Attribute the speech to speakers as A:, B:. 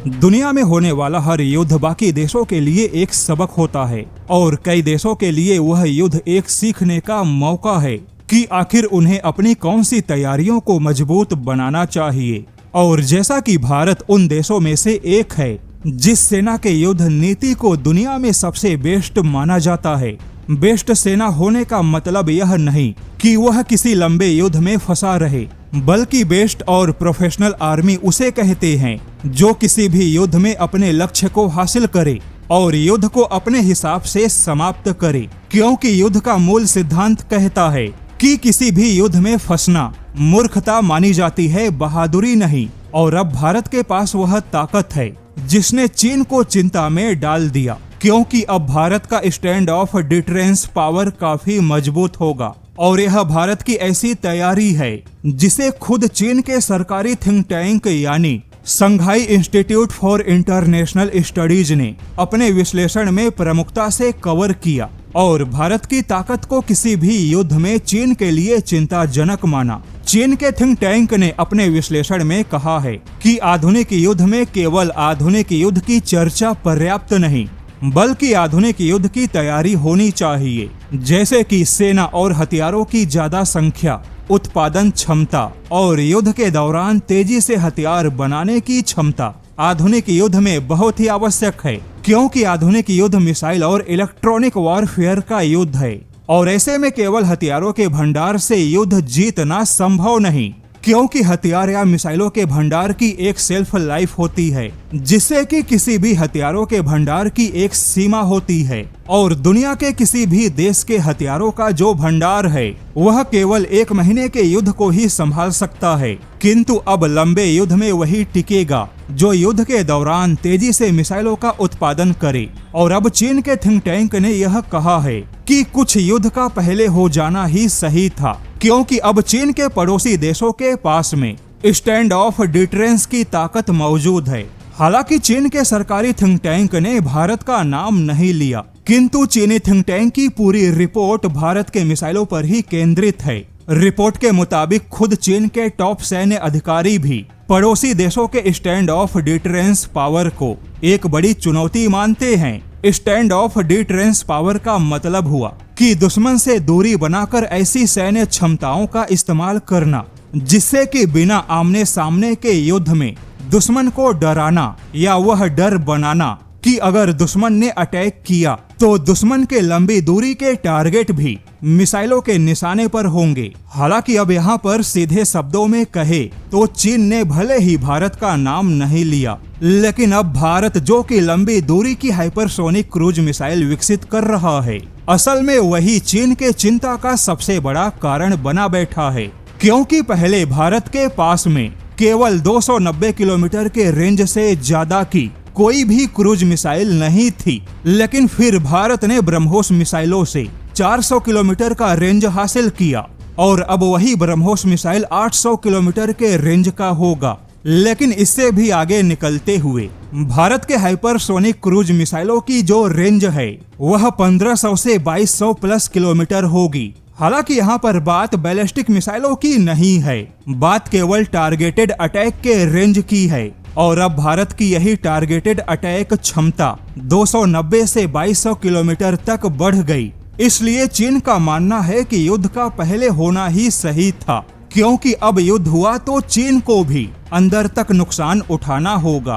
A: दुनिया में होने वाला हर युद्ध बाकी देशों के लिए एक सबक होता है और कई देशों के लिए वह युद्ध एक सीखने का मौका है कि आखिर उन्हें अपनी कौन सी तैयारियों को मजबूत बनाना चाहिए। और जैसा कि भारत उन देशों में से एक है जिस सेना के युद्ध नीति को दुनिया में सबसे बेस्ट माना जाता है। बेस्ट सेना होने का मतलब यह नहीं कि वह किसी लंबे युद्ध में फंसा रहे, बल्कि बेस्ट और प्रोफेशनल आर्मी उसे कहते हैं जो किसी भी युद्ध में अपने लक्ष्य को हासिल करे और युद्ध को अपने हिसाब से समाप्त करे। क्योंकि युद्ध का मूल सिद्धांत कहता है कि किसी भी युद्ध में फंसना मूर्खता मानी जाती है, बहादुरी नहीं। और अब भारत के पास वह ताकत है जिसने चीन को चिंता में डाल दिया, क्योंकि अब भारत का स्टैंड ऑफ डिटरेंस पावर काफी मजबूत होगा। और यह भारत की ऐसी तैयारी है जिसे खुद चीन के सरकारी थिंक टैंक यानी संघाई इंस्टीट्यूट फॉर इंटरनेशनल स्टडीज ने अपने विश्लेषण में प्रमुखता से कवर किया और भारत की ताकत को किसी भी युद्ध में चीन के लिए चिंताजनक माना। चीन के थिंक टैंक ने अपने विश्लेषण में कहा है कि आधुनिक युद्ध में केवल आधुनिक युद्ध की चर्चा पर्याप्त नहीं, बल्कि आधुनिक युद्ध की तैयारी होनी चाहिए, जैसे कि सेना और हथियारों की ज्यादा संख्या, उत्पादन क्षमता और युद्ध के दौरान तेजी से हथियार बनाने की क्षमता आधुनिक युद्ध में बहुत ही आवश्यक है, क्योंकि आधुनिक युद्ध मिसाइल और इलेक्ट्रॉनिक वॉरफेयर का युद्ध है। और ऐसे में केवल हथियारों के भंडार से युद्ध जीतना संभव नहीं, क्योंकि हथियार या मिसाइलों के भंडार की एक सेल्फ लाइफ होती है, जिससे कि किसी भी हथियारों के भंडार की एक सीमा होती है। और दुनिया के किसी भी देश के हथियारों का जो भंडार है वह केवल 1 महीने के युद्ध को ही संभाल सकता है, किंतु अब लंबे युद्ध में वही टिकेगा जो युद्ध के दौरान तेजी से मिसाइलों का उत्पादन करे। और अब चीन के थिंक टैंक ने यह कहा है कि कुछ युद्ध का पहले हो जाना ही सही था, क्योंकि अब चीन के पड़ोसी देशों के पास में स्टैंड ऑफ डिटरेंस की ताकत मौजूद है। हालांकि चीन के सरकारी थिंक टैंक ने भारत का नाम नहीं लिया, किंतु चीनी थिंक टैंक की पूरी रिपोर्ट भारत के मिसाइलों पर ही केंद्रित है। रिपोर्ट के मुताबिक खुद चीन के टॉप सैन्य अधिकारी भी पड़ोसी देशों के स्टैंड ऑफ डिटरेंस पावर को एक बड़ी चुनौती मानते हैं। स्टैंड ऑफ डिटरेंस पावर का मतलब हुआ कि दुश्मन से दूरी बनाकर ऐसी सैन्य क्षमताओं का इस्तेमाल करना जिससे कि बिना आमने सामने के युद्ध में दुश्मन को डराना या वह डर बनाना कि अगर दुश्मन ने अटैक किया तो दुश्मन के लंबी दूरी के टारगेट भी मिसाइलों के निशाने पर होंगे। हालांकि अब यहाँ पर सीधे शब्दों में कहे तो चीन ने भले ही भारत का नाम नहीं लिया, लेकिन अब भारत जो कि लंबी दूरी की हाइपरसोनिक क्रूज मिसाइल विकसित कर रहा है, असल में वही चीन के चिंता का सबसे बड़ा कारण बना बैठा है। क्योंकि पहले भारत के पास में केवल 290 किलोमीटर के रेंज से ज्यादा की कोई भी क्रूज मिसाइल नहीं थी, लेकिन फिर भारत ने ब्रह्मोस मिसाइलों से 400 किलोमीटर का रेंज हासिल किया और अब वही ब्रह्मोस मिसाइल 800 किलोमीटर के रेंज का होगा। लेकिन इससे भी आगे निकलते हुए भारत के हाइपरसोनिक क्रूज मिसाइलों की जो रेंज है वह 1500 से 2200 प्लस किलोमीटर होगी। हालांकि यहाँ पर बात बैलिस्टिक मिसाइलों की नहीं है, बात केवल टारगेटेड अटैक के रेंज की है। और अब भारत की यही टारगेटेड अटैक क्षमता 290 से 2200 किलोमीटर तक बढ़ गई। इसलिए चीन का मानना है कि युद्ध का पहले होना ही सही था, क्योंकि अब युद्ध हुआ तो चीन को भी अंदर तक नुकसान उठाना होगा।